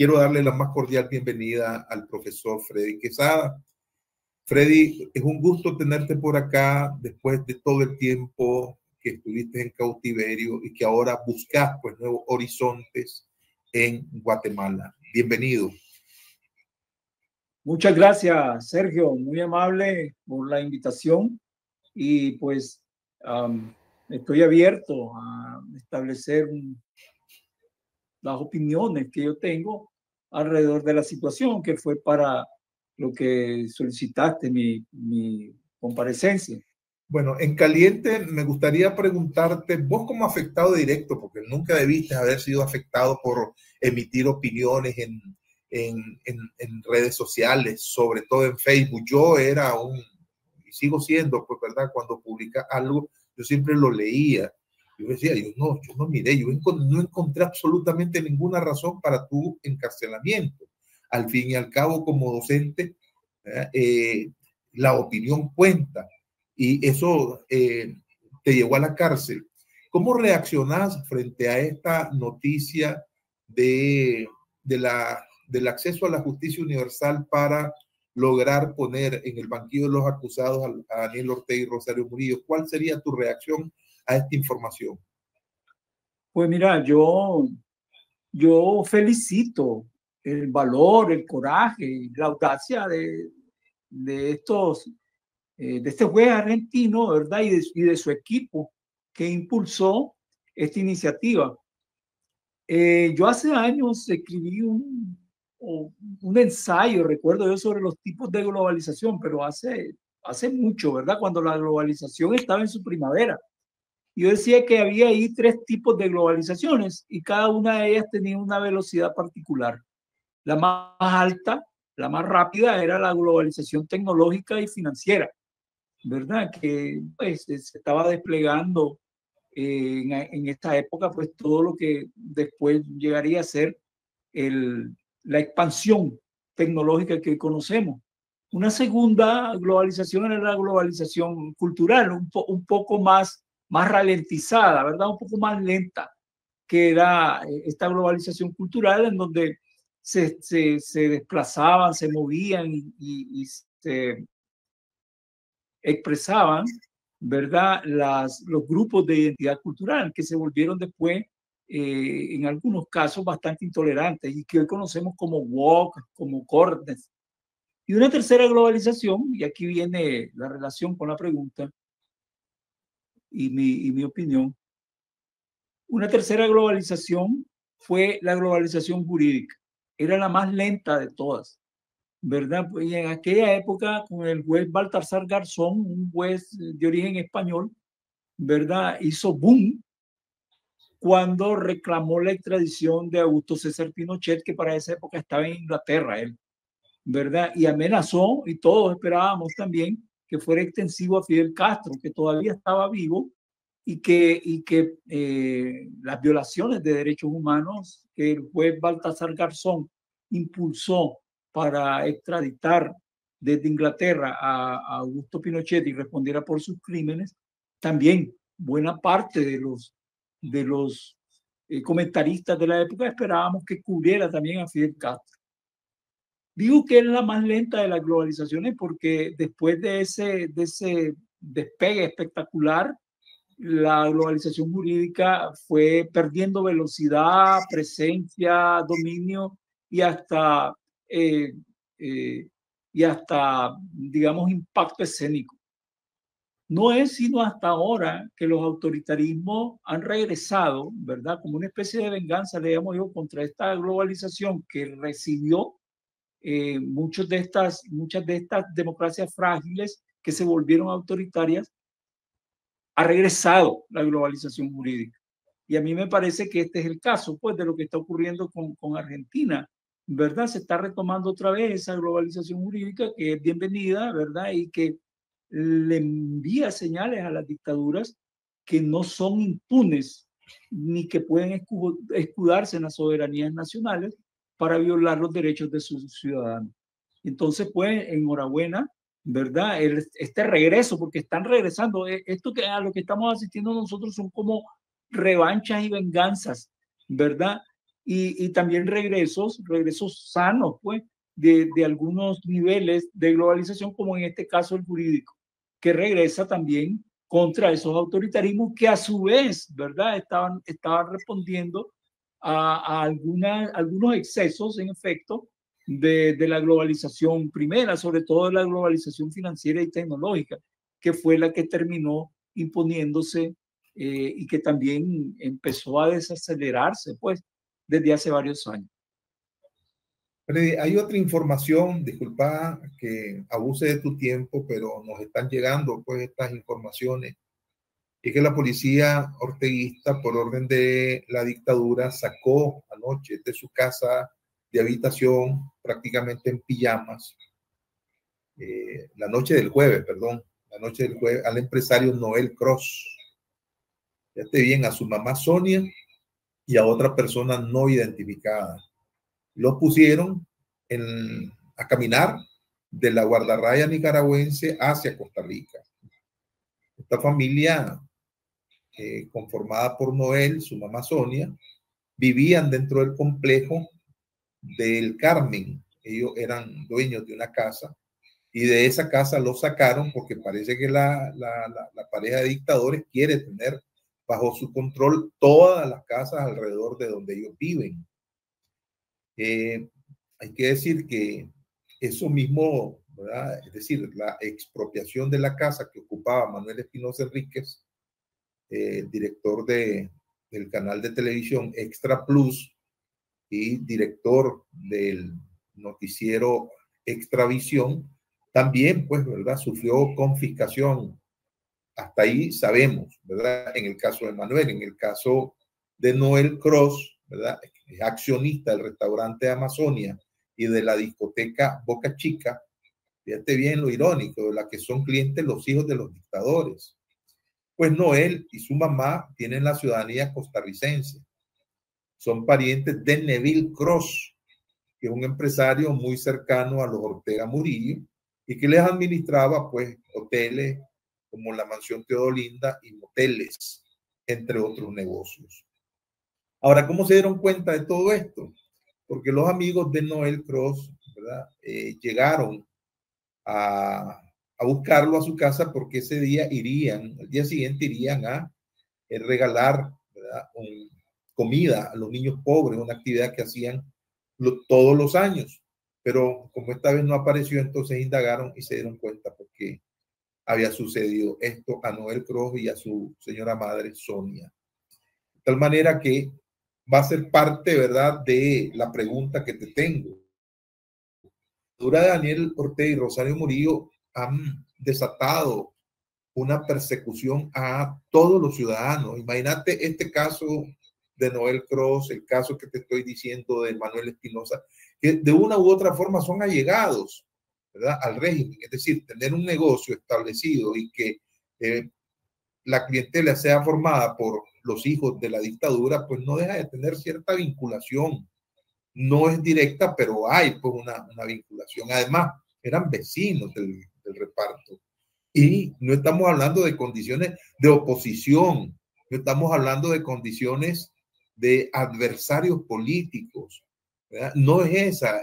quiero darle la más cordial bienvenida al profesor Freddy Quesada. Freddy, es un gusto tenerte por acá después de todo el tiempo que estuviste en cautiverio y que ahora buscas pues nuevos horizontes en Guatemala. Bienvenido. Muchas gracias, Sergio, muy amable por la invitación y pues estoy abierto a establecer las opiniones que yo tengo alrededor de la situación, que fue para lo que solicitaste mi comparecencia. Bueno, en caliente me gustaría preguntarte, vos como afectado directo, porque nunca debiste haber sido afectado por emitir opiniones en redes sociales, sobre todo en Facebook. Yo era y sigo siendo, pues, ¿verdad? Cuando publica algo, yo siempre lo leía. Yo decía, yo no miré, yo no encontré absolutamente ninguna razón para tu encarcelamiento. Al fin y al cabo, como docente, la opinión cuenta y eso te llevó a la cárcel. ¿Cómo reaccionás frente a esta noticia del acceso a la justicia universal para lograr poner en el banquillo de los acusados a Daniel Ortega y Rosario Murillo? ¿Cuál sería tu reacción a esta información? Pues mira, yo felicito el valor, el coraje y la audacia de este juez argentino, ¿verdad? Y de su equipo que impulsó esta iniciativa. Yo hace años escribí un ensayo, recuerdo yo, sobre los tipos de globalización, pero hace mucho, ¿verdad? Cuando la globalización estaba en su primavera. Yo decía que había ahí 3 tipos de globalizaciones y cada una de ellas tenía una velocidad particular. La más alta, la más rápida, era la globalización tecnológica y financiera, ¿verdad? Que pues se estaba desplegando en esta época, pues todo lo que después llegaría a ser la expansión tecnológica que hoy conocemos. Una segunda globalización era la globalización cultural, un poco más ralentizada, ¿verdad? Un poco más lenta, que era esta globalización cultural en donde se desplazaban, se movían y se expresaban, ¿verdad? Los grupos de identidad cultural que se volvieron después, en algunos casos, bastante intolerantes y que hoy conocemos como woke, como cortes. Y una tercera globalización, y aquí viene la relación con la pregunta y mi opinión. Una tercera globalización fue la globalización jurídica. Era la más lenta de todas, ¿verdad? Y en aquella época, con el juez Baltasar Garzón, un juez de origen español, ¿verdad? Hizo boom cuando reclamó la extradición de Augusto César Pinochet, que para esa época estaba en Inglaterra, él, ¿verdad? Y amenazó, y todos esperábamos también, que fuera extensivo a Fidel Castro, que todavía estaba vivo, y que las violaciones de derechos humanos que el juez Baltasar Garzón impulsó para extraditar desde Inglaterra a Augusto Pinochet y respondiera por sus crímenes, también buena parte de los comentaristas de la época esperábamos que cubriera también a Fidel Castro. Digo que es la más lenta de las globalizaciones porque después de ese despegue espectacular, la globalización jurídica fue perdiendo velocidad, presencia, dominio y hasta, eh, eh, digamos, impacto escénico. No es sino hasta ahora que los autoritarismos han regresado, ¿verdad? Como una especie de venganza, le llamo yo, contra esta globalización que recibió muchas de estas democracias frágiles que se volvieron autoritarias. Ha regresado la globalización jurídica. Y a mí me parece que este es el caso, pues, de lo que está ocurriendo con Argentina, ¿verdad? Se está retomando otra vez esa globalización jurídica que es bienvenida, ¿verdad? Y que le envía señales a las dictaduras que no son impunes ni que pueden escudarse en las soberanías nacionales para violar los derechos de sus ciudadanos. Entonces, pues, enhorabuena, ¿verdad? Este regreso, porque están regresando. Esto que a lo que estamos asistiendo nosotros son como revanchas y venganzas, ¿verdad? y también regresos sanos, pues, de algunos niveles de globalización, como en este caso el jurídico, que regresa también contra esos autoritarismos que a su vez, ¿verdad?, estaban respondiendo a algunos excesos, en efecto, de la globalización primera, sobre todo de la globalización financiera y tecnológica, que fue la que terminó imponiéndose y que también empezó a desacelerarse, pues, desde hace varios años. Freddy, hay otra información, disculpa que abuse de tu tiempo, pero nos están llegando pues estas informaciones. Y que la policía orteguista, por orden de la dictadura, sacó anoche de su casa de habitación, prácticamente en pijamas, la noche del jueves, al empresario Noel Cross. Fíjate bien, a su mamá Sonia y a otra persona no identificada. Los pusieron a caminar de la guardarraya nicaragüense hacia Costa Rica. Esta familia, conformada por Noel, su mamá Sonia, vivían dentro del complejo del Carmen. Ellos eran dueños de una casa y de esa casa los sacaron porque parece que la pareja de dictadores quiere tener bajo su control todas las casas alrededor de donde ellos viven. Hay que decir que eso mismo, ¿verdad?, es decir, la expropiación de la casa que ocupaba Manuel Espinosa Enríquez, director del canal de televisión Extra Plus y director del noticiero Extravisión, también, pues, ¿verdad?, sufrió confiscación. Hasta ahí sabemos, ¿verdad? En el caso de Manuel, en el caso de Noel Cross, ¿verdad?, es accionista del restaurante Amazonia y de la discoteca Boca Chica. Fíjate bien lo irónico, de la que son clientes los hijos de los dictadores. Pues Noel y su mamá tienen la ciudadanía costarricense. Son parientes de Neville Cross, que es un empresario muy cercano a los Ortega Murillo y que les administraba pues hoteles como la Mansión Teodolinda y moteles, entre otros negocios. Ahora, ¿cómo se dieron cuenta de todo esto? Porque los amigos de Noel Cross, ¿verdad?, llegaron a buscarlo a su casa porque ese día el día siguiente irían a regalar, ¿verdad?, comida a los niños pobres, una actividad que hacían todos los años. Pero como esta vez no apareció, entonces indagaron y se dieron cuenta porque había sucedido esto a Noel Cross y a su señora madre Sonia. De tal manera que va a ser parte, ¿verdad?, de la pregunta que te tengo. Dura de Daniel Ortega y Rosario Murillo han desatado una persecución a todos los ciudadanos. Imagínate este caso de Noel Cross, el caso que te estoy diciendo de Manuel Espinosa, que de una u otra forma son allegados, ¿verdad?, al régimen. Es decir, tener un negocio establecido y que la clientela sea formada por los hijos de la dictadura, pues no deja de tener cierta vinculación. No es directa, pero hay pues una vinculación. Además, eran vecinos del reparto. Y no estamos hablando de condiciones de oposición, no estamos hablando de condiciones de adversarios políticos, ¿verdad? No es esa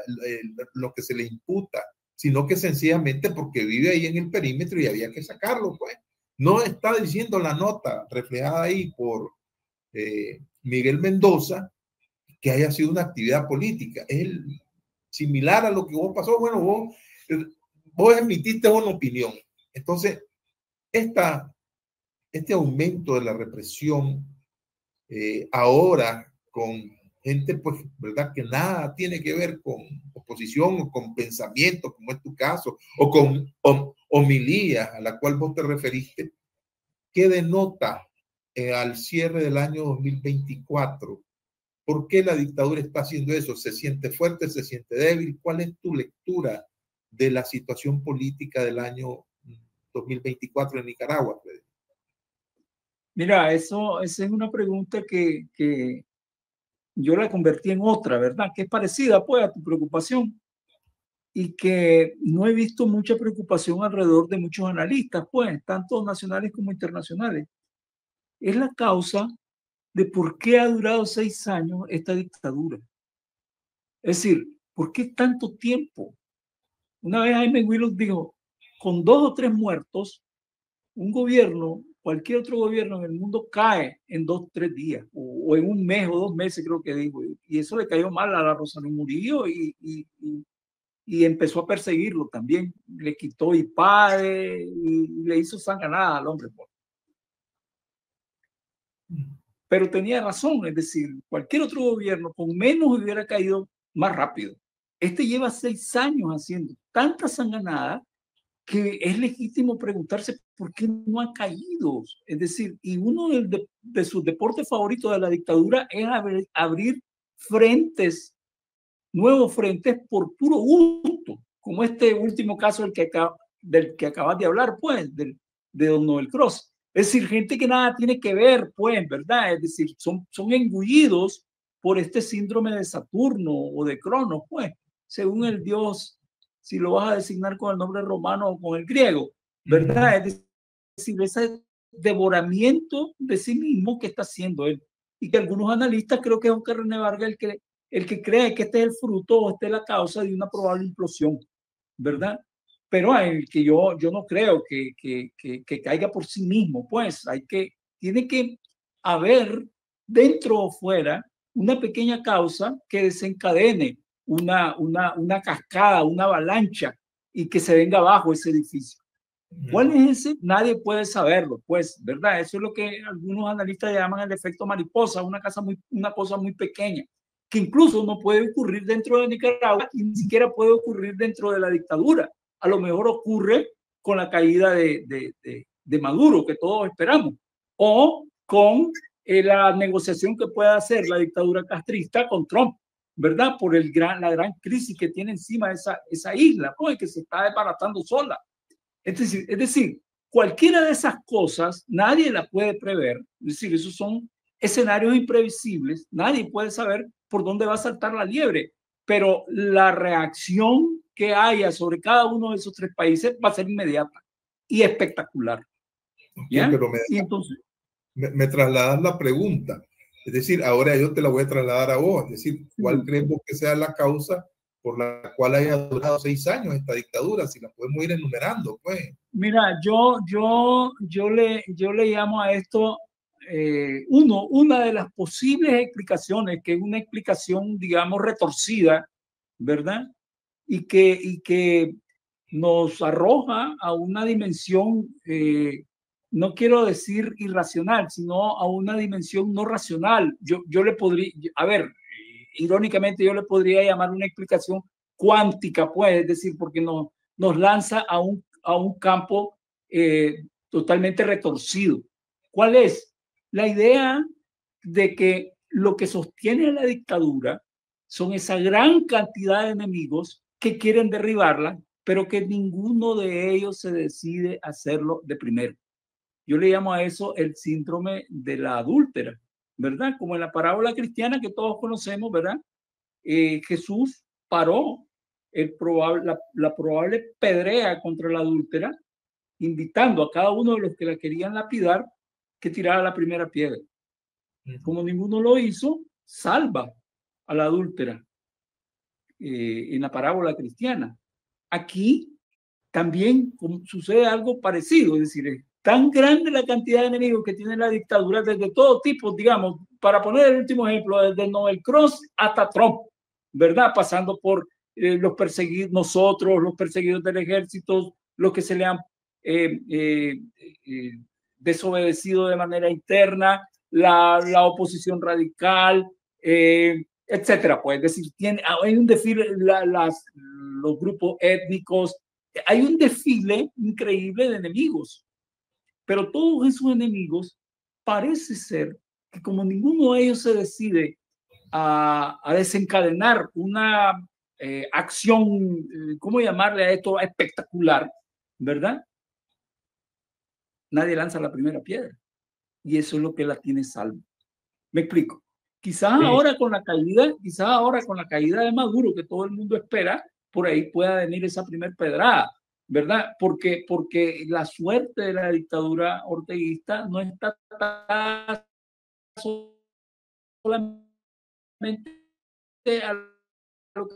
lo que se le imputa, sino que sencillamente porque vive ahí en el perímetro y había que sacarlo, pues. No está diciendo la nota reflejada ahí por Miguel Mendoza que haya sido una actividad política. Es similar a lo que vos pasó. Bueno, vos emitiste una opinión. Entonces, este aumento de la represión ahora con gente, pues, ¿verdad?, que nada tiene que ver con oposición o con pensamiento, como es tu caso, o con homilía a la cual vos te referiste, ¿qué denota al cierre del año 2024? ¿Por qué la dictadura está haciendo eso? ¿Se siente fuerte? ¿Se siente débil? ¿Cuál es tu lectura de la situación política del año 2024 en Nicaragua, Freddy? Mira, esa es una pregunta que yo la convertí en otra, ¿verdad? Que es parecida, pues, a tu preocupación y que no he visto mucha preocupación alrededor de muchos analistas, pues, tanto nacionales como internacionales. Es la causa de por qué ha durado 6 años esta dictadura. Es decir, ¿por qué tanto tiempo? Una vez Jaime Willow dijo, con 2 o 3 muertos, un gobierno, cualquier otro gobierno en el mundo cae en 2 o 3 días, o en un mes o 2 meses, creo que dijo. Y eso le cayó mal a la Rosalía Murillo y empezó a perseguirlo también. Le quitó IPADE y le hizo sanganada al hombre. Pero tenía razón, es decir, cualquier otro gobierno con menos hubiera caído más rápido. Este lleva 6 años haciendo tanta sanganada que es legítimo preguntarse por qué no ha caído. Es decir, y uno de sus deportes favoritos de la dictadura es abrir frentes, nuevos frentes por puro gusto, como este último caso del que acabas de hablar, pues, de don Noel Cross. Es decir, gente que nada tiene que ver, pues, ¿verdad? Es decir, son engullidos por este síndrome de Saturno o de Cronos, pues, según el dios, si lo vas a designar con el nombre romano o con el griego, ¿verdad? Es decir, ese devoramiento de sí mismo que está haciendo él. Y que algunos analistas, creo que es Oscar René Vargas el que cree que este es el fruto o esta es la causa de una probable implosión, ¿verdad? Pero el que yo no creo que caiga por sí mismo, pues tiene que haber dentro o fuera una pequeña causa que desencadene una cascada, una avalancha y que se venga abajo ese edificio. ¿Cuál es ese? Nadie puede saberlo, pues, ¿verdad? Eso es lo que algunos analistas llaman el efecto mariposa, una cosa muy pequeña, que incluso no puede ocurrir dentro de Nicaragua y ni siquiera puede ocurrir dentro de la dictadura. A lo mejor ocurre con la caída de Maduro, que todos esperamos, o con la negociación que pueda hacer la dictadura castrista con Trump, ¿verdad? Por la gran crisis que tiene encima esa isla, pues, que se está desbaratando sola. Es decir, cualquiera de esas cosas nadie la puede prever. Es decir, esos son escenarios imprevisibles. Nadie puede saber por dónde va a saltar la liebre. Pero la reacción que haya sobre cada uno de esos 3 países va a ser inmediata y espectacular. ¿Ya? Okay, pero y entonces me trasladas la pregunta. Es decir, ahora yo te la voy a trasladar a vos. Es decir, ¿cuál creemos que sea la causa por la cual haya durado 6 años esta dictadura? Si la podemos ir enumerando, pues. Mira, yo le llamo a esto una de las posibles explicaciones, que es una explicación, digamos, retorcida, ¿verdad? Y que nos arroja a una dimensión, no quiero decir irracional, sino a una dimensión no racional. Yo le podría, a ver, irónicamente yo le podría llamar una explicación cuántica, pues, es decir, porque nos lanza a un campo totalmente retorcido. ¿Cuál es? La idea de que lo que sostiene a la dictadura son esa gran cantidad de enemigos que quieren derribarla, pero que ninguno de ellos se decide hacerlo de primero. Yo le llamo a eso el síndrome de la adúltera, ¿verdad? Como en la parábola cristiana que todos conocemos, ¿verdad? Jesús paró la probable pedrea contra la adúltera, invitando a cada uno de los que la querían lapidar que tirara la primera piedra. Como ninguno lo hizo, salva a la adúltera en la parábola cristiana. Aquí también sucede algo parecido, es decir, es tan grande la cantidad de enemigos que tiene la dictadura desde todo tipo, digamos, para poner el último ejemplo, desde Noel Cross hasta Trump, ¿verdad? Pasando por los perseguidos, nosotros, los perseguidos del ejército, los que se le han desobedecido de manera interna, la oposición radical, etcétera. Pues, es decir, hay un desfile, los grupos étnicos, hay un desfile increíble de enemigos, pero todos esos enemigos parece ser que como ninguno de ellos se decide a desencadenar una acción, ¿cómo llamarle a esto? Espectacular, ¿verdad? Nadie lanza la primera piedra. Y eso es lo que la tiene salvo. ¿Me explico? Quizás ahora con la caída de Maduro, que todo el mundo espera, por ahí pueda venir esa primer pedrada, ¿verdad? Porque la suerte de la dictadura orteguista no está solamente a lo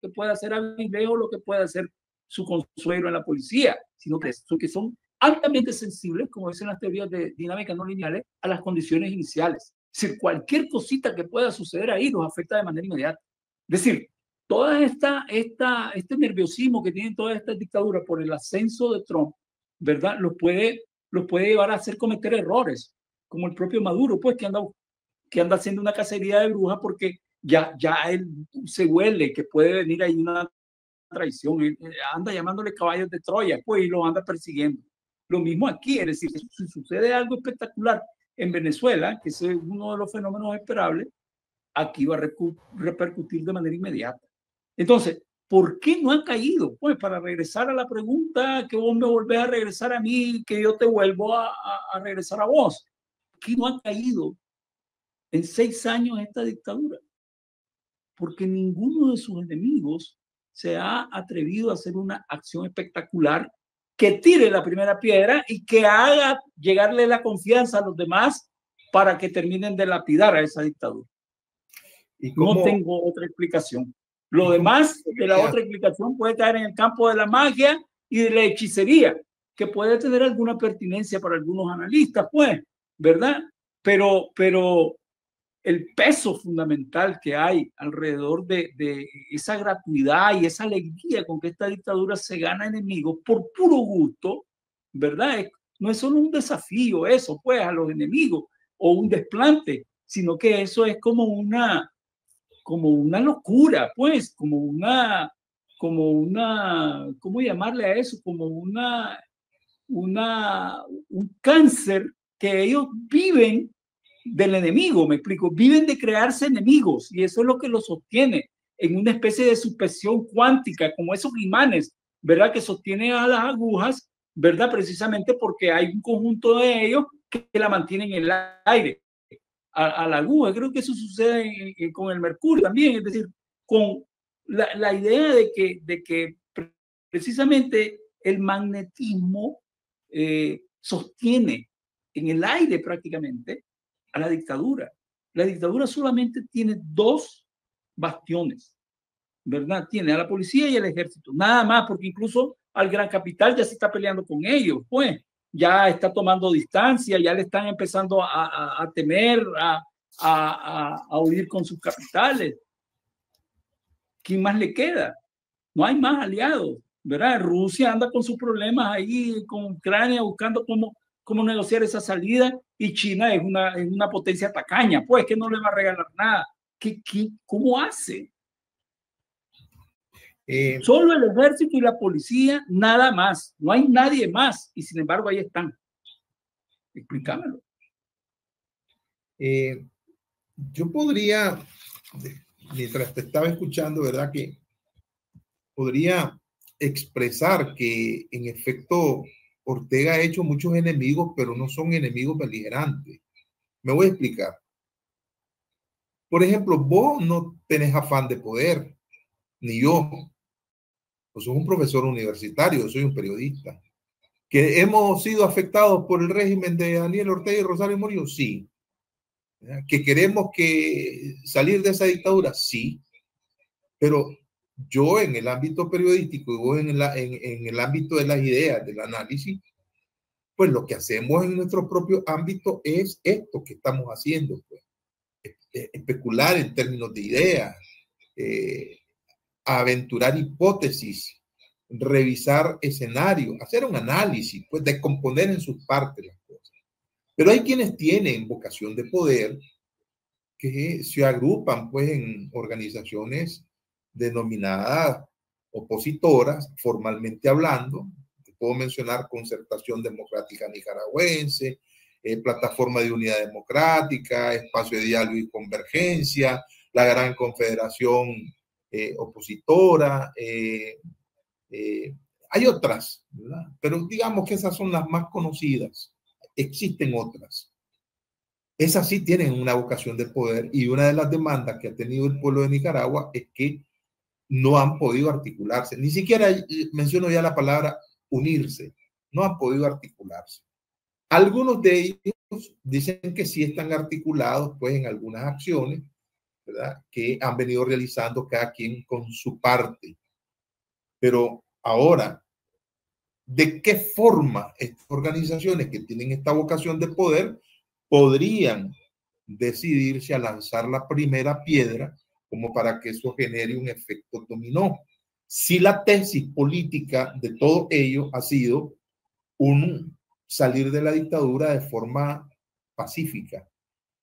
que puede hacer Avilés o lo que puede hacer su consuelo en la policía, sino que son altamente sensibles, como dicen las teorías de dinámica no lineales, a las condiciones iniciales. Es decir, cualquier cosita que pueda suceder ahí los afecta de manera inmediata. Es decir, toda este nerviosismo que tienen todas estas dictaduras por el ascenso de Trump, ¿verdad? Los puede llevar a hacer cometer errores, como el propio Maduro, pues, que anda haciendo una cacería de brujas porque ya él se huele que puede venir ahí una traición. Él anda llamándole caballos de Troya, pues, y los anda persiguiendo. Lo mismo aquí, es decir, si sucede algo espectacular en Venezuela, que es uno de los fenómenos esperables, aquí va a repercutir de manera inmediata. Entonces, ¿por qué no han caído? Pues para regresar a la pregunta que vos me volvés a regresar a mí, que yo te vuelvo a regresar a vos. ¿Por qué no han caído en 6 años esta dictadura? Porque ninguno de sus enemigos se ha atrevido a hacer una acción espectacular que tire la primera piedra y que haga llegarle la confianza a los demás para que terminen de lapidar a esa dictadura. No tengo otra explicación. Lo demás de la otra explicación puede caer en el campo de la magia y de la hechicería, que puede tener alguna pertinencia para algunos analistas, pues, ¿verdad? Pero el peso fundamental que hay alrededor de esa gratuidad y esa alegría con que esta dictadura se gana enemigos por puro gusto, ¿verdad? No es solo un desafío eso, pues, a los enemigos o un desplante, sino que eso es como una locura, pues, como una, ¿cómo llamarle a eso? Como un cáncer que ellos viven del enemigo, me explico, viven de crearse enemigos y eso es lo que los sostiene en una especie de suspensión cuántica, como esos imanes, ¿verdad? Que sostienen a las agujas, ¿verdad? Precisamente porque hay un conjunto de ellos que la mantienen en el aire. A la aguja, creo que eso sucede con el mercurio también, es decir, con la idea de que precisamente el magnetismo sostiene en el aire prácticamente a la dictadura. La dictadura solamente tiene 2 bastiones, ¿verdad? Tiene a la policía y al ejército, nada más, porque incluso al gran capital ya se está peleando con ellos, pues ya está tomando distancia, ya le están empezando a temer, a huir con sus capitales. ¿Quién más le queda? No hay más aliados, ¿verdad? Rusia anda con sus problemas ahí con Ucrania buscando cómo negociar esa salida y China es una potencia tacaña, pues que no le va a regalar nada. ¿Cómo hace? Solo el ejército y la policía, nada más. No hay nadie más. Y sin embargo, ahí están. Explícamelo. Yo podría, mientras te estaba escuchando, ¿verdad? Que podría expresar que en efecto Ortega ha hecho muchos enemigos, pero no son enemigos beligerantes. Me voy a explicar. Por ejemplo, vos no tenés afán de poder, ni yo. Vos sos un profesor universitario, yo soy un periodista. ¿Que hemos sido afectados por el régimen de Daniel Ortega y Rosario Murillo? Sí. ¿Que queremos salir de esa dictadura? Sí. Pero yo en el ámbito periodístico y vos en el ámbito de las ideas, del análisis, pues lo que hacemos en nuestro propio ámbito es esto que estamos haciendo, pues. Especular en términos de ideas, aventurar hipótesis, revisar escenarios, hacer un análisis, pues descomponer en sus partes las cosas. Pero hay quienes tienen vocación de poder que se agrupan pues en organizaciones denominadas opositoras, formalmente hablando. Puedo mencionar Concertación Democrática Nicaragüense, Plataforma de Unidad Democrática, Espacio de Diálogo y Convergencia, la Gran Confederación Opositora. Hay otras, ¿verdad? Pero digamos que esas son las más conocidas. Existen otras. Esas sí tienen una vocación de poder y una de las demandas que ha tenido el pueblo de Nicaragua es que no han podido articularse. Ni siquiera menciono ya la palabra unirse. No han podido articularse. Algunos de ellos dicen que sí están articulados pues en algunas acciones, ¿verdad?, que han venido realizando cada quien con su parte. Pero ahora, ¿de qué forma estas organizaciones que tienen esta vocación de poder podrían decidirse a lanzar la primera piedra como para que eso genere un efecto dominó? Si la tesis política de todo ello ha sido un salir de la dictadura de forma pacífica,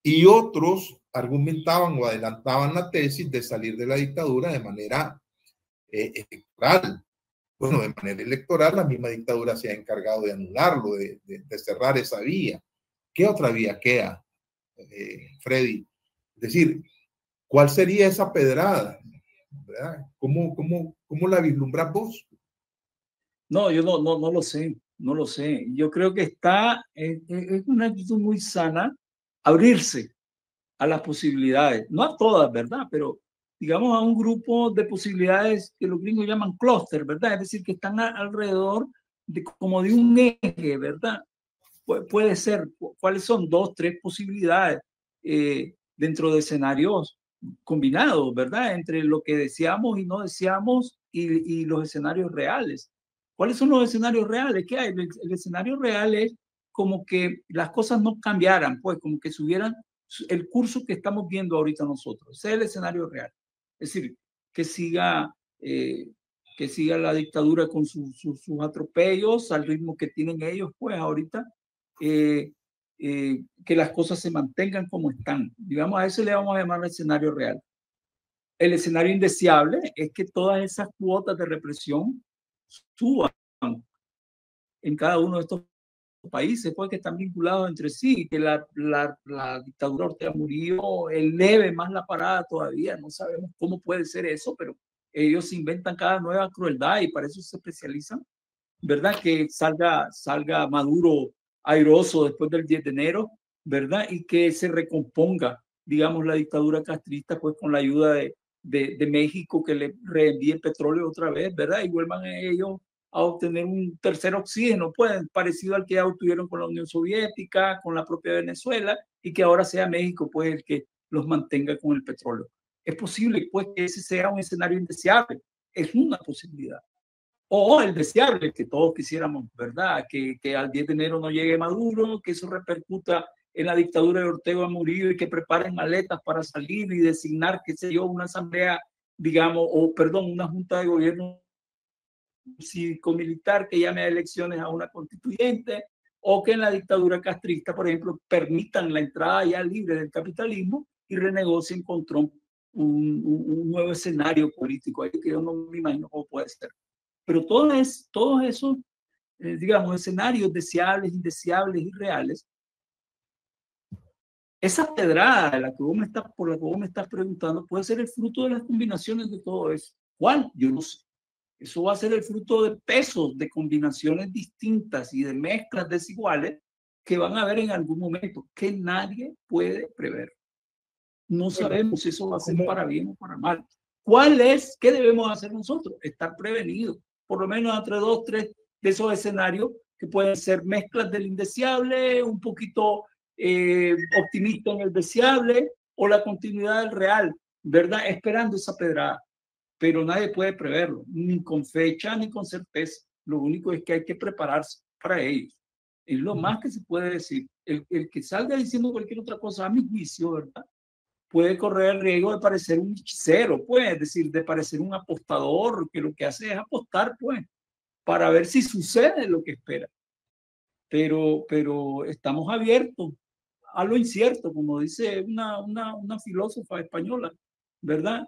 y otros argumentaban o adelantaban la tesis de salir de la dictadura de manera electoral. Bueno, de manera electoral la misma dictadura se ha encargado de anularlo, de cerrar esa vía. ¿Qué otra vía queda, Freddy? Es decir, ¿cuál sería esa pedrada? ¿Verdad? ¿Cómo la vislumbras vos? No, yo no lo sé, no lo sé. Yo creo que es una actitud muy sana abrirse a las posibilidades, no a todas, ¿verdad? Pero digamos a un grupo de posibilidades que los gringos llaman clúster, ¿verdad? Es decir, que están alrededor de como de un eje, ¿verdad? Puede ser, ¿cuáles son? 2, 3 posibilidades dentro de escenarios combinados, ¿verdad? Entre lo que deseamos y no deseamos y los escenarios reales. ¿Cuáles son los escenarios reales? ¿Qué hay? El escenario real es como que las cosas no cambiaran, pues como que subieran el curso que estamos viendo ahorita nosotros. Ese es el escenario real. Es decir, que siga, eh, que siga la dictadura con sus atropellos al ritmo que tienen ellos, pues ahorita, que las cosas se mantengan como están. Digamos, a eso le vamos a llamar el escenario real. El escenario indeseable es que todas esas cuotas de represión suban en cada uno de estos países, pues, que están vinculados entre sí, que la dictadura Ortega Murillo eleve más la parada todavía. No sabemos cómo puede ser eso, pero ellos inventan cada nueva crueldad y para eso se especializan, ¿verdad? Que salga Maduro airoso después del 10 de enero, ¿verdad? Y que se recomponga, digamos, la dictadura castrista, pues con la ayuda de México, que le reenvíe el petróleo otra vez, ¿verdad? Y vuelvan ellos a obtener un tercer oxígeno, pues parecido al que ya obtuvieron con la Unión Soviética, con la propia Venezuela, y que ahora sea México, pues, el que los mantenga con el petróleo. Es posible, pues, que ese sea un escenario indeseable. Es una posibilidad. O el deseable, que todos quisiéramos, ¿verdad? Que al 10 de enero no llegue Maduro, que eso repercuta en la dictadura de Ortega Murillo y que preparen maletas para salir y designar, qué sé yo, una asamblea, digamos, o perdón, una junta de gobierno cívico-militar que llame a elecciones a una constituyente, o que en la dictadura castrista, por ejemplo, permitan la entrada ya libre del capitalismo y renegocien con Trump un nuevo escenario político ahí que yo no me imagino cómo puede ser. Pero todos esos, digamos, escenarios deseables, indeseables y reales, esa pedrada de la que por la que vos me estás preguntando puede ser el fruto de las combinaciones de todo eso. ¿Cuál? Yo no sé. Eso va a ser el fruto de pesos, de combinaciones distintas y de mezclas desiguales que van a haber en algún momento, que nadie puede prever. No sabemos si eso va a ser para bien o para mal. ¿Qué debemos hacer nosotros? Estar prevenidos, por lo menos entre 2, 3 de esos escenarios que pueden ser mezclas del indeseable, un poquito optimista en el deseable o la continuidad del real, ¿verdad? Esperando esa pedrada. Pero nadie puede preverlo, ni con fecha ni con certeza. Lo único es que hay que prepararse para ellos. Es lo más que se puede decir. El que salga diciendo cualquier otra cosa, a mi juicio, ¿verdad?, puede correr el riesgo de parecer un hechicero, pues, es decir, de parecer un apostador, que lo que hace es apostar, pues, para ver si sucede lo que espera. Pero estamos abiertos a lo incierto, como dice una filósofa española, ¿verdad?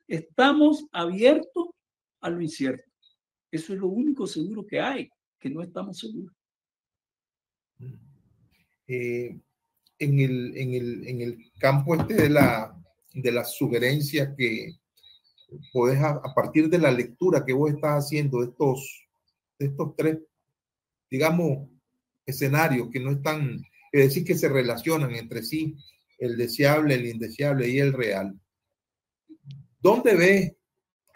Estamos abiertos a lo incierto. Eso es lo único seguro que hay, que no estamos seguros. En el campo este de la sugerencia que podés, a partir de la lectura que vos estás haciendo de estos tres, digamos, escenarios que no están, es decir, que se relacionan entre sí, el deseable, el indeseable y el real. ¿Dónde ves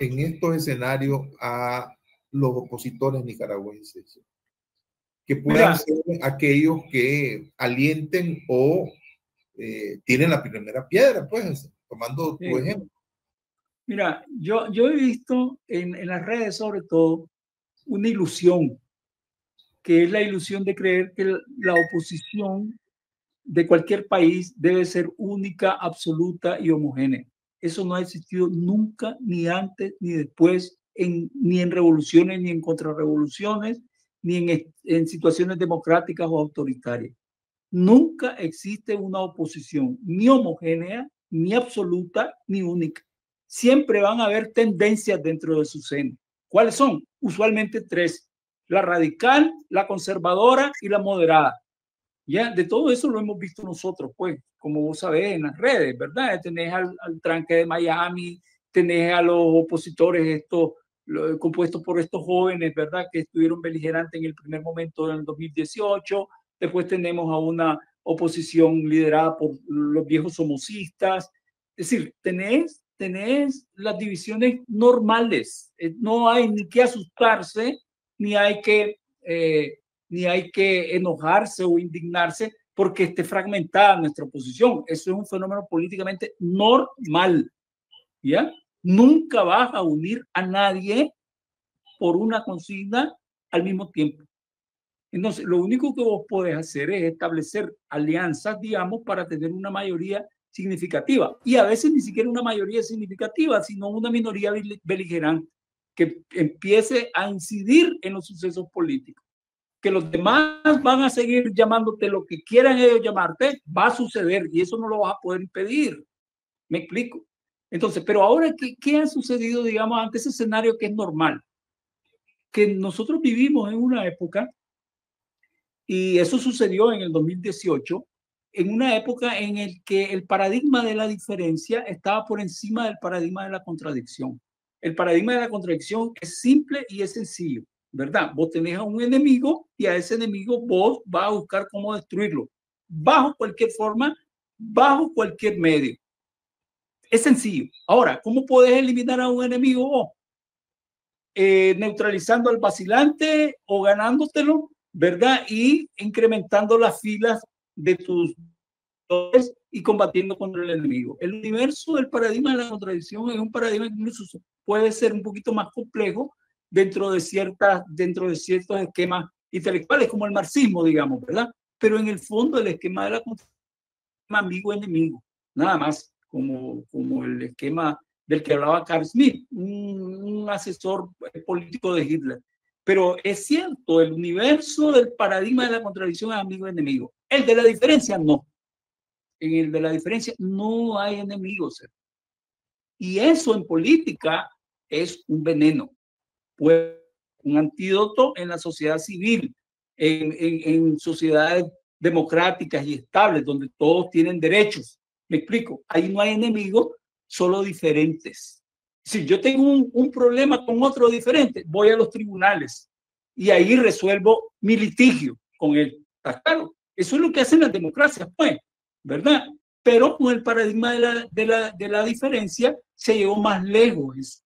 en estos escenarios a los opositores nicaragüenses? que puedan ser aquellos que alienten o tienen la primera piedra, pues, tomando tu ejemplo. Mira, yo he visto en las redes sobre todo una ilusión, que es la ilusión de creer que la oposición de cualquier país debe ser única, absoluta y homogénea. Eso no ha existido nunca, ni antes, ni después, ni en revoluciones, ni en contrarrevoluciones, ni en situaciones democráticas o autoritarias. Nunca existe una oposición ni homogénea, ni absoluta, ni única. Siempre van a haber tendencias dentro de su seno. ¿Cuáles son? Usualmente tres: la radical, la conservadora y la moderada. Ya, de todo eso lo hemos visto nosotros, pues, como vos sabés, en las redes, ¿verdad? Tenés al tranque de Miami, tenés a los opositores estos, compuestos por estos jóvenes, ¿verdad? Que estuvieron beligerantes en el primer momento en el 2018. Después tenemos a una oposición liderada por los viejos somocistas. Es decir, tenés las divisiones normales. No hay ni que asustarse, ni hay que enojarse o indignarse porque esté fragmentada nuestra oposición. Eso es un fenómeno políticamente normal, ¿ya? Nunca vas a unir a nadie por una consigna al mismo tiempo. Entonces, lo único que vos podés hacer es establecer alianzas, digamos, para tener una mayoría significativa. Y a veces ni siquiera una mayoría significativa, sino una minoría beligerante que empiece a incidir en los sucesos políticos. Que los demás van a seguir llamándote lo que quieran ellos llamarte, va a suceder y eso no lo vas a poder impedir. ¿Me explico? Entonces, pero ahora, ¿qué ha sucedido, digamos, ante ese escenario que es normal? Que nosotros vivimos en una época, y eso sucedió en el 2018, en una época en la que el paradigma de la diferencia estaba por encima del paradigma de la contradicción. El paradigma de la contradicción es simple y es sencillo, ¿verdad? Vos tenés a un enemigo y a ese enemigo vos vas a buscar cómo destruirlo, bajo cualquier forma, bajo cualquier medio. Es sencillo. Ahora, ¿cómo podés eliminar a un enemigo vos? Neutralizando al vacilante o ganándotelo, ¿verdad? Y incrementando las filas de tus y combatiendo contra el enemigo. El universo del paradigma de la contradicción es un paradigma que incluso puede ser un poquito más complejo dentro de ciertos esquemas intelectuales, como el marxismo, digamos, ¿verdad? Pero en el fondo el esquema de la contradicción es amigo-enemigo, nada más, como el esquema del que hablaba Carl Schmitt, un asesor político de Hitler. Pero es cierto, el universo del paradigma de la contradicción es amigo-enemigo. El de la diferencia no. En el de la diferencia no hay enemigos. Y eso en política es un veneno, pues un antídoto en la sociedad civil, en sociedades democráticas y estables, donde todos tienen derechos. Me explico, ahí no hay enemigos, solo diferentes. Si yo tengo un problema con otro diferente, voy a los tribunales y ahí resuelvo mi litigio con él. ¿Está claro? Eso es lo que hacen las democracias, pues, ¿verdad? Pero con el paradigma de la diferencia se llegó más lejos.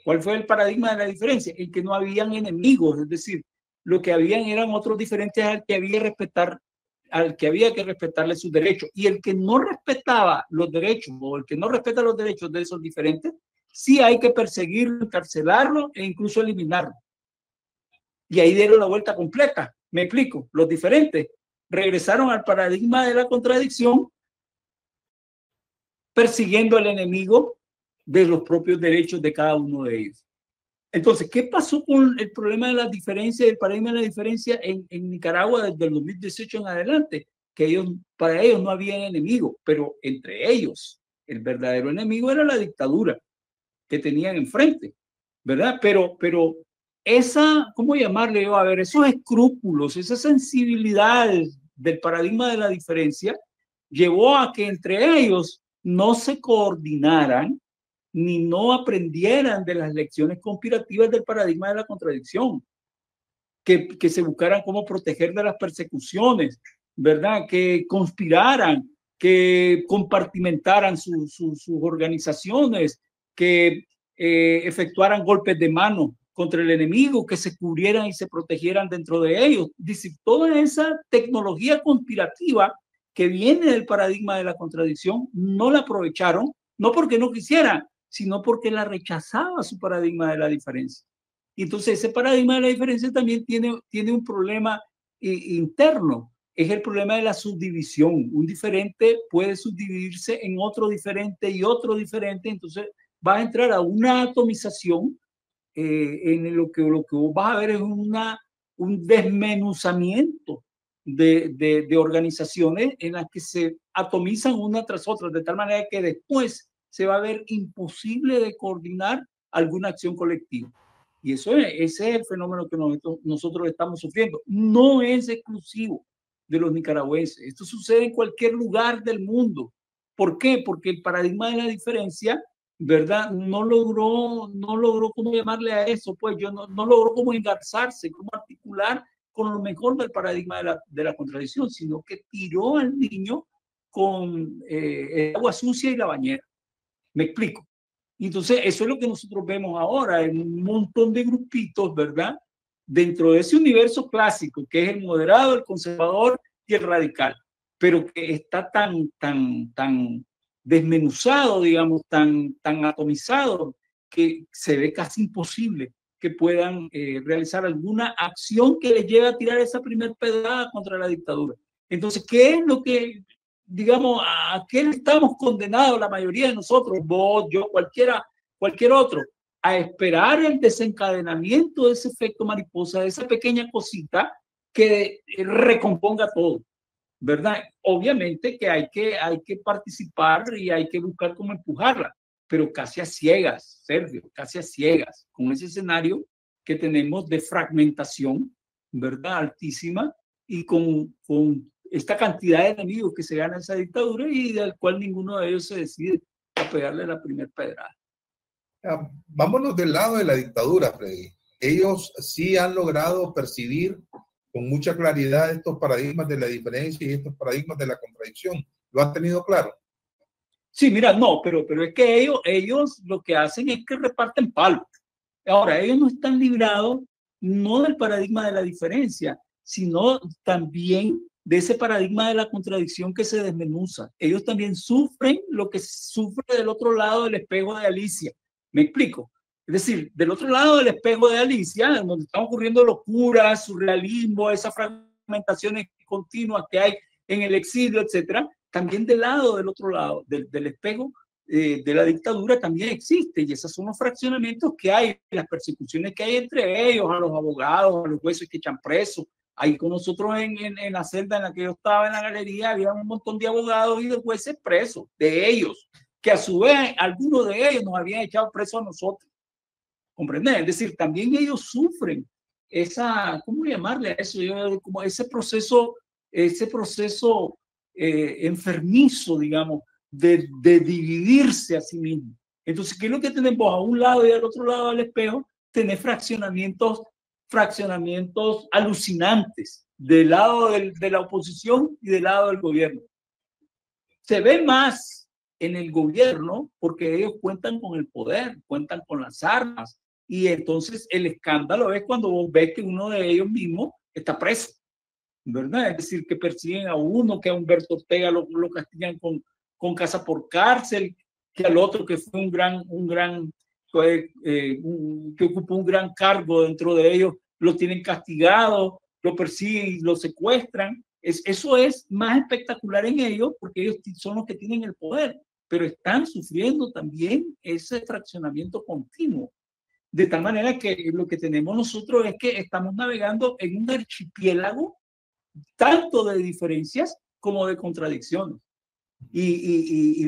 ¿Cuál fue el paradigma de la diferencia? El que no habían enemigos, es decir, lo que habían eran otros diferentes al que había que respetarle sus derechos. Y el que no respetaba los derechos o el que no respeta los derechos de esos diferentes, sí hay que perseguirlo, encarcelarlo e incluso eliminarlo. Y ahí dieron la vuelta completa. Me explico. Los diferentes regresaron al paradigma de la contradicción, persiguiendo al enemigo de los propios derechos de cada uno de ellos. Entonces, ¿qué pasó con el problema de la diferencia, el paradigma de la diferencia en Nicaragua desde el 2018 en adelante? Que para ellos no había enemigo, pero entre ellos el verdadero enemigo era la dictadura que tenían enfrente, ¿verdad? Pero ¿cómo llamarle yo? A ver, esos escrúpulos, esa sensibilidad del paradigma de la diferencia llevó a que entre ellos no se coordinaran ni no aprendieran de las lecciones conspirativas del paradigma de la contradicción, que se buscaran cómo proteger de las persecuciones, ¿verdad? Que conspiraran, que compartimentaran sus organizaciones, que efectuaran golpes de mano contra el enemigo, que se cubrieran y se protegieran dentro de ellos. Dice, toda esa tecnología conspirativa que viene del paradigma de la contradicción, no la aprovecharon, no porque no quisieran, sino porque la rechazaba su paradigma de la diferencia. Y entonces ese paradigma de la diferencia también tiene un problema interno, es el problema de la subdivisión. Un diferente puede subdividirse en otro diferente y otro diferente, entonces va a entrar a una atomización en lo que vos vas a ver es un desmenuzamiento de organizaciones en las que se atomizan una tras otra, de tal manera que después se va a ver imposible de coordinar alguna acción colectiva. Y ese es el fenómeno que nosotros estamos sufriendo. No es exclusivo de los nicaragüenses. Esto sucede en cualquier lugar del mundo. ¿Por qué? Porque el paradigma de la diferencia, ¿verdad? No logró cómo llamarle a eso, pues no logró cómo engarzarse, cómo articular con lo mejor del paradigma de la contradicción, sino que tiró al niño con el agua sucia y la bañera. ¿Me explico? Entonces, eso es lo que nosotros vemos ahora en un montón de grupitos, ¿verdad? Dentro de ese universo clásico, que es el moderado, el conservador y el radical, pero que está tan desmenuzado, digamos, tan atomizado, que se ve casi imposible que puedan realizar alguna acción que les lleve a tirar esa primer pedrada contra la dictadura. Entonces, ¿qué es lo que, digamos, a qué estamos condenados la mayoría de nosotros, vos, yo, cualquier otro? A esperar el desencadenamiento de ese efecto mariposa, de esa pequeña cosita que recomponga todo, ¿verdad? Obviamente que hay que participar y hay que buscar cómo empujarla, pero casi a ciegas, Sergio, casi a ciegas, con ese escenario que tenemos de fragmentación, ¿verdad? Altísima, y con esta cantidad de enemigos que se gana esa dictadura y del cual ninguno de ellos se decide a pegarle la primera pedrada. Vámonos del lado de la dictadura, Freddy. Ellos sí han logrado percibir con mucha claridad estos paradigmas de la diferencia y estos paradigmas de la contradicción. ¿Lo han tenido claro? Sí, mira, no, pero es que ellos lo que hacen es que reparten palos. Ahora, ellos no están librados no del paradigma de la diferencia, sino también de ese paradigma de la contradicción que se desmenuza. Ellos también sufren lo que sufre del otro lado del espejo de Alicia. ¿Me explico? Es decir, del otro lado del espejo de Alicia, donde están ocurriendo locuras, surrealismo, esas fragmentaciones continuas que hay en el exilio, etcétera, también del otro lado, del espejo de la dictadura también existe, y esos son los fraccionamientos que hay, las persecuciones que hay entre ellos, a los abogados, a los jueces que echan presos. Ahí con nosotros en la celda en la que yo estaba en la galería había un montón de abogados y de jueces presos, de ellos, que a su vez algunos de ellos nos habían echado presos a nosotros. ¿Comprenden? Es decir, también ellos sufren esa, ¿cómo llamarle a eso? Como ese proceso enfermizo, digamos, de dividirse a sí mismo. Entonces, ¿qué es lo que tenemos a un lado y al otro lado del espejo? Tener fraccionamientos alucinantes del lado de la oposición y del lado del gobierno. Se ve más en el gobierno porque ellos cuentan con el poder, cuentan con las armas, y entonces el escándalo es cuando vos ves que uno de ellos mismos está preso, ¿verdad? Es decir, que persiguen a uno, que a Humberto Ortega lo castigan con casa por cárcel, que al otro que fue que ocupó un gran cargo dentro de ellos, lo tienen castigado, lo persiguen y lo secuestran. Eso es más espectacular en ellos porque ellos son los que tienen el poder, pero están sufriendo también ese fraccionamiento continuo. De tal manera que lo que tenemos nosotros es que estamos navegando en un archipiélago tanto de diferencias como de contradicciones. Y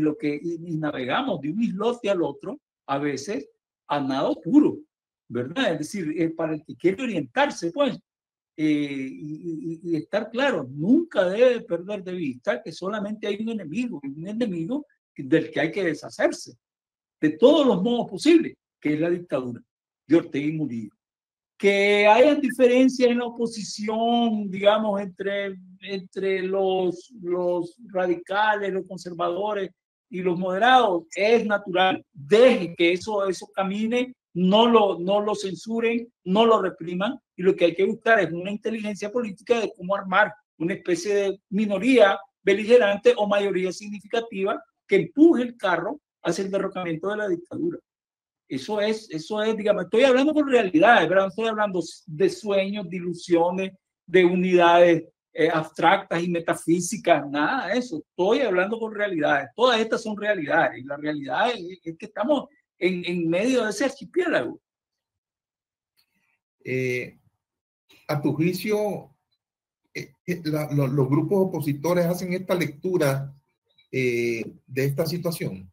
navegamos de un islote al otro, a veces a nado puro, ¿verdad? Es decir, para el que quiere orientarse, pues, y estar claro, nunca debe perder de vista que solamente hay un enemigo del que hay que deshacerse, de todos los modos posibles, que es la dictadura de Ortega y Murillo. Que haya diferencias en la oposición, digamos, entre los radicales, los conservadores y los moderados, es natural. Deje que eso camine no lo censuren, no lo repriman, y lo que hay que buscar es una inteligencia política de cómo armar una especie de minoría beligerante o mayoría significativa que empuje el carro hacia el derrocamiento de la dictadura. Eso es, digamos, estoy hablando con realidades, ¿verdad? No estoy hablando de sueños, de ilusiones, de unidades abstractas y metafísicas, nada de eso. Estoy hablando con realidades. Todas estas son realidades. Y la realidad es que estamos en medio de ese archipiélago. A tu juicio, los grupos opositores hacen esta lectura de esta situación.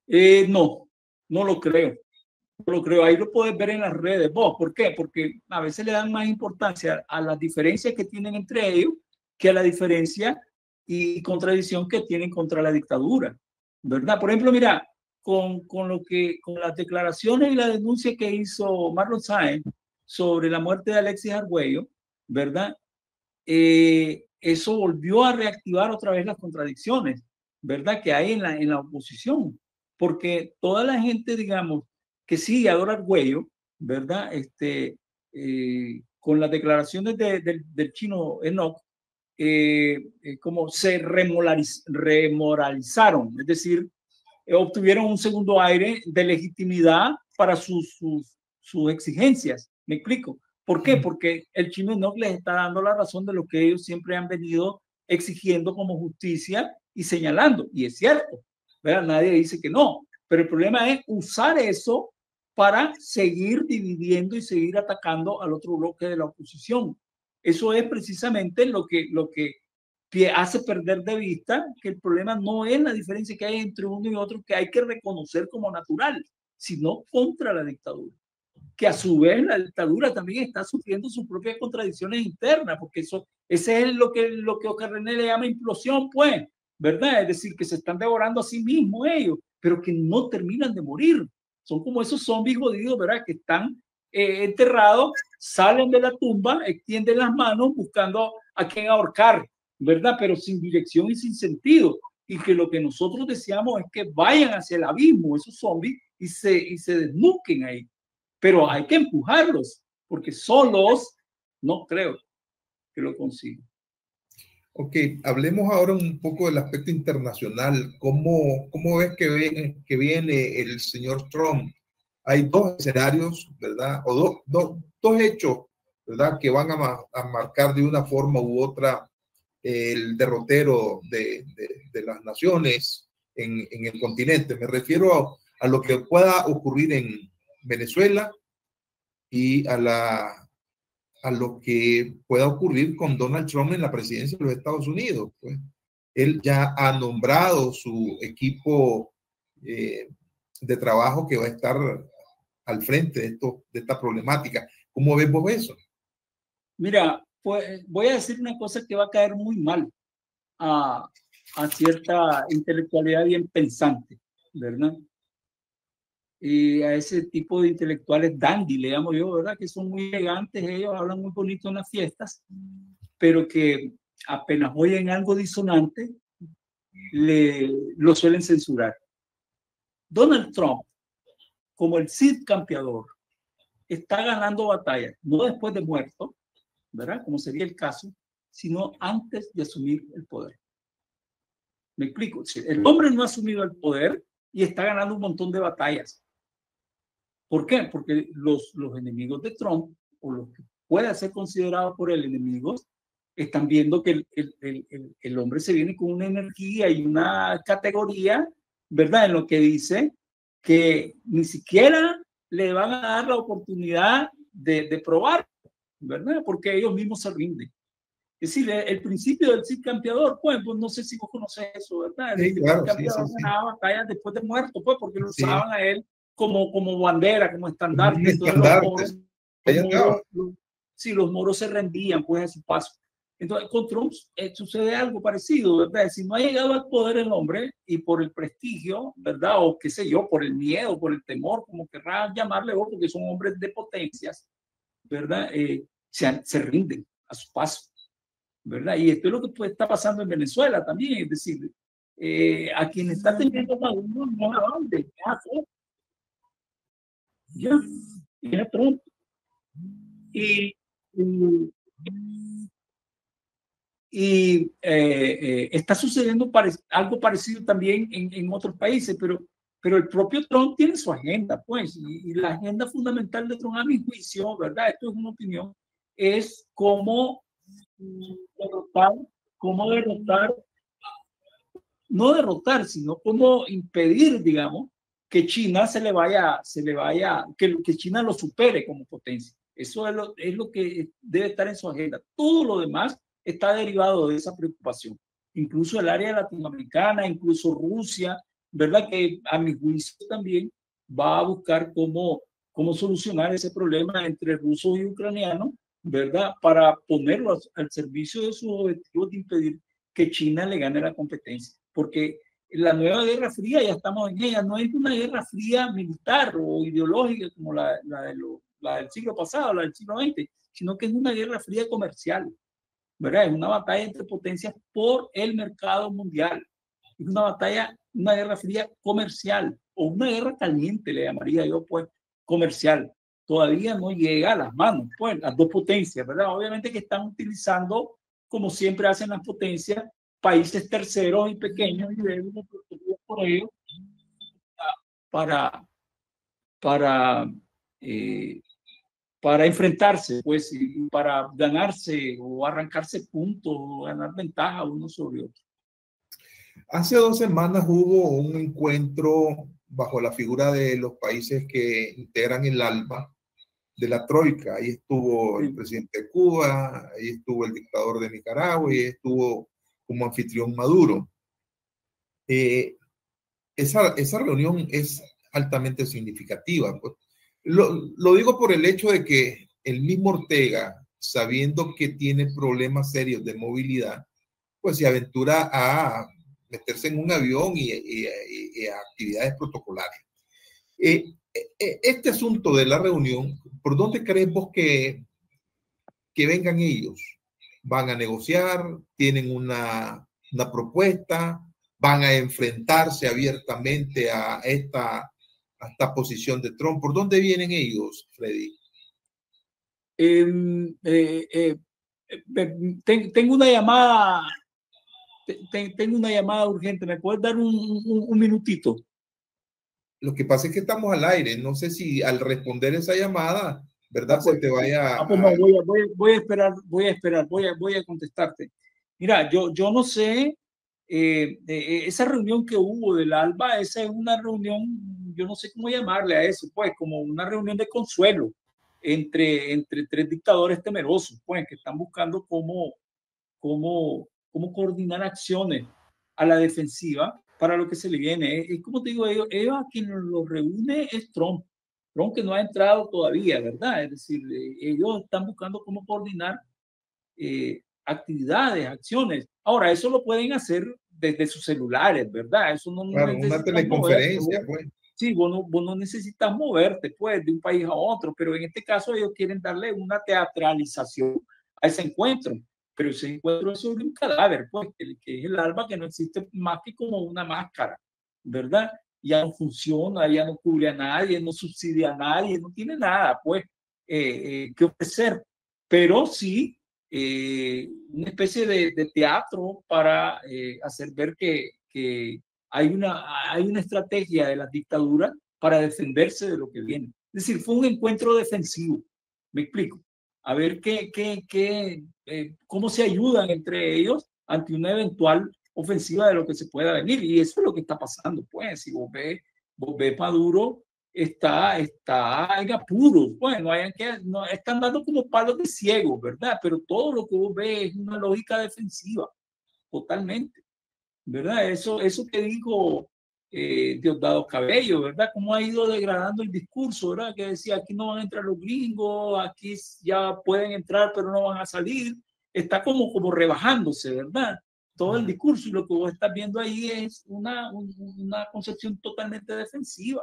No lo creo. No lo creo. Ahí lo puedes ver en las redes. ¿Vos por qué? Porque a veces le dan más importancia a las diferencias que tienen entre ellos que a la diferencia y contradicción que tienen contra la dictadura, ¿verdad? Por ejemplo, mira, con las declaraciones y la denuncia que hizo Marlon Sáenz sobre la muerte de Alexis Argüello, ¿verdad? Eso volvió a reactivar otra vez las contradicciones, ¿verdad? Que hay en la oposición, porque toda la gente, digamos, que sigue a Dora Argüello, ¿verdad? Con las declaraciones del chino Enoch, como se remoralizaron, es decir, obtuvieron un segundo aire de legitimidad para sus exigencias. ¿Me explico? ¿Por qué? Porque el chino Enoch les está dando la razón de lo que ellos siempre han venido exigiendo como justicia y señalando. Y es cierto, ¿verdad? Nadie dice que no. Pero el problema es usar eso para seguir dividiendo y seguir atacando al otro bloque de la oposición. Eso es precisamente lo que hace perder de vista que el problema no es la diferencia que hay entre uno y otro, que hay que reconocer como natural, sino contra la dictadura. Que a su vez la dictadura también está sufriendo sus propias contradicciones internas, porque ese es lo que René le llama implosión, pues, ¿verdad? Es decir, que se están devorando a sí mismos ellos, pero que no terminan de morir. Son como esos zombies jodidos, ¿verdad? Que están enterrados, salen de la tumba, extienden las manos buscando a quien ahorcar, ¿verdad? Pero sin dirección y sin sentido. Y que lo que nosotros deseamos es que vayan hacia el abismo esos zombies y se desnuquen ahí. Pero hay que empujarlos, porque solos no creo que lo consigan. Ok, hablemos ahora un poco del aspecto internacional. ¿Cómo ves que viene el señor Trump? Hay dos escenarios, ¿verdad? O dos hechos, ¿verdad? Que van a marcar de una forma u otra el derrotero de las naciones en el continente. Me refiero a lo que pueda ocurrir en Venezuela y a lo que pueda ocurrir con Donald Trump en la presidencia de los Estados Unidos. Pues, él ya ha nombrado su equipo de trabajo que va a estar al frente de esta problemática. ¿Cómo ves vos eso? Mira, pues voy a decir una cosa que va a caer muy mal a cierta intelectualidad bien pensante, ¿verdad? Y a ese tipo de intelectuales dandy, le llamo yo, ¿verdad? Que son muy elegantes, ellos hablan muy bonito en las fiestas, pero que apenas oyen algo disonante, lo suelen censurar. Donald Trump, como el Cid campeador, está ganando batallas, no después de muerto, ¿verdad? Como sería el caso, sino antes de asumir el poder. Me explico. El hombre no ha asumido el poder y está ganando un montón de batallas. ¿Por qué? Porque los enemigos de Trump, o los que puedan ser considerados por él enemigos, están viendo que el hombre se viene con una energía y una categoría, ¿verdad? En lo que dice que ni siquiera le van a dar la oportunidad de probar, ¿verdad? Porque ellos mismos se rinden. Es decir, el principio del Cid campeador, pues no sé si vos conoces eso, ¿verdad? Sí, claro, el campeador sí. ganaba batallas después de muerto, pues, porque lo usaban a él como bandera, como estandarte. Entonces, los moros se rendían, pues, a su paso. Entonces, con Trump sucede algo parecido, ¿verdad? Si no ha llegado al poder el hombre y por el prestigio, ¿verdad? O qué sé yo, por el miedo, por el temor, como querrán llamarle, o porque son hombres de potencias, ¿verdad? Se rinden a su paso, ¿verdad? Y esto es lo que está pasando en Venezuela también, es decir, a quien está teniendo Maduro no es a dónde, Ya, era Trump. Y, y, está sucediendo algo parecido también en otros países, pero el propio Trump tiene su agenda, pues, y la agenda fundamental de Trump, a mi juicio, ¿verdad? Esto es una opinión, es derrotar, cómo derrotar, no derrotar, sino cómo impedir, digamos, que China que China lo supere como potencia. Eso es lo que debe estar en su agenda. Todo lo demás está derivado de esa preocupación. Incluso el área latinoamericana, incluso Rusia, ¿verdad? Que a mi juicio también va a buscar cómo solucionar ese problema entre rusos y ucranianos, ¿verdad? Para ponerlo al servicio de sus objetivos de impedir que China le gane la competencia. Porque la nueva Guerra Fría, ya estamos en ella, no es una guerra fría militar o ideológica como la del siglo pasado, la del siglo XX, sino que es una guerra fría comercial, ¿verdad? Es una batalla entre potencias por el mercado mundial. Es una batalla, una guerra fría comercial o una guerra caliente, le llamaría yo, pues, comercial. Todavía no llega a las manos, pues, las dos potencias, ¿verdad? Obviamente que están utilizando, como siempre hacen las potencias, países terceros y pequeños y débiles protegidos por ellos para, para, eh, para enfrentarse, pues, y para ganarse o arrancarse puntos o ganar ventaja uno sobre otro. Hace 2 semanas hubo un encuentro bajo la figura de los países que integran el ALBA de la Troika. Ahí estuvo el presidente de Cuba, ahí estuvo el dictador de Nicaragua y ahí estuvo como anfitrión Maduro. Esa reunión es altamente significativa. Pues. Lo digo por el hecho de que el mismo Ortega, sabiendo que tiene problemas serios de movilidad, pues se aventura a meterse en un avión y a actividades protocolares. Este asunto de la reunión, ¿por dónde crees vos que vengan ellos? ¿Van a negociar? ¿Tienen una propuesta? ¿Van a enfrentarse abiertamente a esta posición de Trump? ¿Por dónde vienen ellos, Freddy? Tengo una llamada. Tengo una llamada urgente. ¿Me puedes dar un minutito? Lo que pasa es que estamos al aire. No sé si al responder esa llamada, ¿verdad? Pues, Se te vaya pues no, voy a esperar, voy a contestarte. Mira, yo no sé, esa reunión que hubo del ALBA, esa es una reunión, yo no sé cómo llamarle a eso, pues como una reunión de consuelo entre tres dictadores temerosos, pues que están buscando cómo coordinar acciones a la defensiva para lo que se le viene. Es como te digo, ellos a quien los reúne es Trump. Trump que no ha entrado todavía, ¿verdad? Es decir, ellos están buscando cómo coordinar actividades, acciones. Ahora, eso lo pueden hacer desde sus celulares, ¿verdad? Eso no claro, una teleconferencia, pues. Sí, vos no necesitas moverte, pues, de un país a otro, pero en este caso ellos quieren darle una teatralización a ese encuentro. Pero ese encuentro es sobre un cadáver, pues, que es el ALBA, que no existe más que como una máscara, ¿verdad? Ya no funciona, ya no cubre a nadie, no subsidia a nadie, no tiene nada, pues, que ofrecer. Pero sí una especie de teatro para hacer ver que hay una estrategia de las dictaduras para defenderse de lo que viene. Es decir, fue un encuentro defensivo. Me explico. A ver cómo se ayudan entre ellos ante una eventual ofensiva de lo que se pueda venir. Y eso es lo que está pasando. Pues, si vos ves Maduro, está en apuros. Bueno, no, están dando como palos de ciego, ¿verdad? Pero todo lo que vos ves es una lógica defensiva, totalmente. ¿Verdad? Eso que dijo Diosdado Cabello, ¿verdad? Cómo ha ido degradando el discurso, ¿verdad? Que decía, aquí no van a entrar los gringos, aquí ya pueden entrar, pero no van a salir. Está como rebajándose, ¿verdad? Todo el discurso, y lo que vos estás viendo ahí es una concepción totalmente defensiva,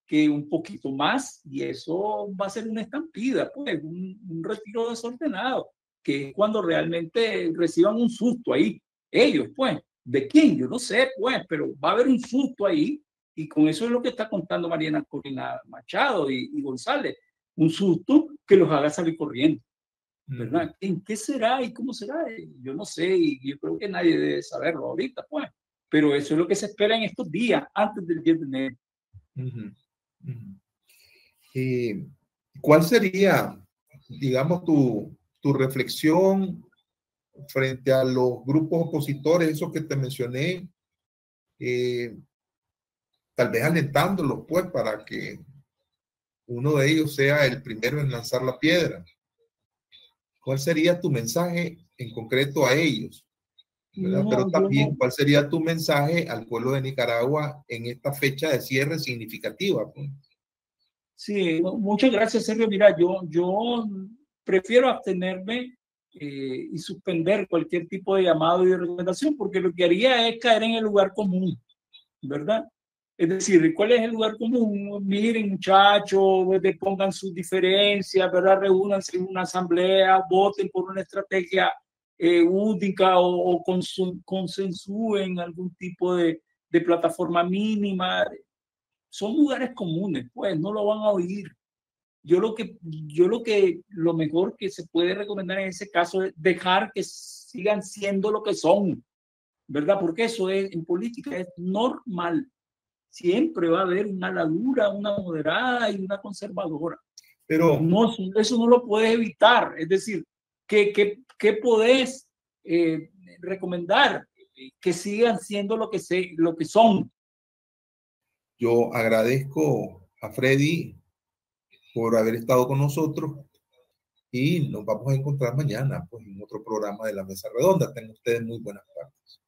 que un poquito más, y eso va a ser una estampida, pues, un retiro desordenado, que es cuando realmente reciban un susto ahí, ellos, pues. ¿De quién? Yo no sé, pues, pero va a haber un susto ahí Y con eso es lo que está contando Mariana Corina Machado y González. Un susto que los haga salir corriendo, ¿verdad? ¿En qué será y cómo será? Yo no sé, y yo creo que nadie debe saberlo ahorita, pues. Pero eso es lo que se espera en estos días, antes del 10 de enero. ¿Cuál sería, digamos, tu reflexión frente a los grupos opositores, esos que te mencioné, tal vez alentándolos, pues, para que uno de ellos sea el primero en lanzar la piedra? ¿Cuál sería tu mensaje en concreto a ellos? ¿Verdad? No, Pero también, no. ¿cuál sería tu mensaje al pueblo de Nicaragua en esta fecha de cierre significativa, pues? Sí, muchas gracias, Sergio. Mira, yo prefiero abstenerme y suspender cualquier tipo de llamado y de recomendación, porque lo que haría es caer en el lugar común, ¿verdad? Es decir, ¿cuál es el lugar común? Miren, muchachos, pongan sus diferencias, ¿verdad? Reúnanse en una asamblea, voten por una estrategia única o consensúen algún tipo de plataforma mínima. Son lugares comunes, pues no lo van a oír. Lo mejor que se puede recomendar en ese caso es dejar que sigan siendo lo que son, ¿verdad? Porque eso es, en política es normal. Siempre va a haber una ala dura, una moderada y una conservadora. Pero no, eso no lo puedes evitar. Es decir, ¿qué podés recomendar? Que sigan siendo lo que son. yo agradezco a Freddy por haber estado con nosotros y nos vamos a encontrar mañana, pues, en otro programa de la Mesa Redonda. Tengan ustedes muy buenas tardes.